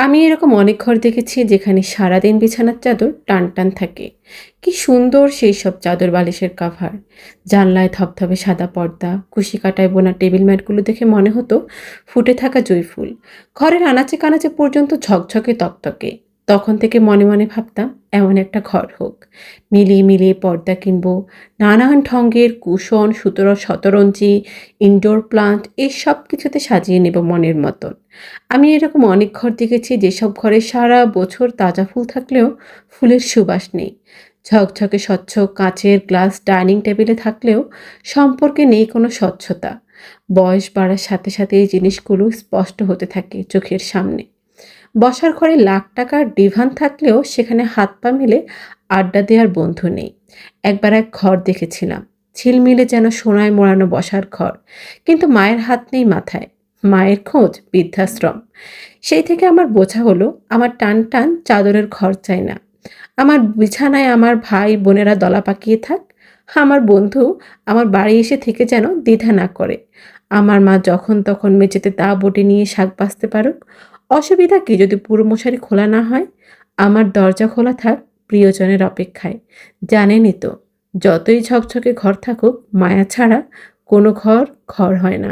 আমি এরকম অনেক ঘর দেখেছি যেখানে সারাদিন বিছানার চাদর টান টান থাকে। কি সুন্দর সেই সব চাদর বালিশের কাভার, জানলায় ধপধপে সাদা পর্দা, কুশি কাটায় বোনা টেবিল ম্যাটগুলো দেখে মনে হতো ফুটে থাকা জুঁই ফুল। ঘরের আনাচে কানাচে পর্যন্ত ঝকঝকে তকতকে। তখন থেকে মনে মনে ভাবতাম এমন একটা ঘর হোক, মিলিয়ে মিলিয়ে পর্দা কিনবো, নানান ঢঙ্গের কুশন সুতোর শতরঞ্জি, ইনডোর প্লান্ট এই সব কিছুতে সাজিয়ে নেব মনের মতন। আমি এরকম অনেক ঘর দেখেছি যেসব ঘরে সারা বছর তাজা ফুল থাকলেও ফুলের সুবাস নেই। ঝকঝকে স্বচ্ছ কাঁচের গ্লাস ডাইনিং টেবিলে থাকলেও সম্পর্কে নেই কোনো স্বচ্ছতা। বয়স বাড়ার সাথে সাথে এই জিনিসগুলো স্পষ্ট হতে থাকে চোখের সামনে। বসার ঘরে লাখ টাকার ডিভান থাকলেও সেখানে হাত পা মিলে আড্ডা দেওয়ার বন্ধু নেই। একবার এক ঘর দেখেছিলাম, ঝিলমিলে যেন সোনায় মোড়ানো বসার ঘর, কিন্তু মায়ের হাত নেই মাথায়। মায়ের খোঁজ বৃদ্ধাশ্রম। সেই থেকে আমার বোঝা হলো, আমার টান টান চাদরের ঘর চাই না। আমার বিছানায় আমার ভাই বোনেরা দলা পাকিয়ে থাক। আমার বন্ধু আমার বাড়ি এসে থেকে যেন দ্বিধা না করে। আমার মা যখন তখন মেঝেতে দা বটি নিয়ে শাক বাছতে পারুক। অসুবিধা কি যদি পুরো মশারি খোলা না হয়? আমার দরজা খোলা থাক প্রিয়জনের অপেক্ষায়। জানেনই তো, যতই ঝকঝকে ঘর থাকুক মায়া ছাড়া কোনো ঘর ঘর হয় না।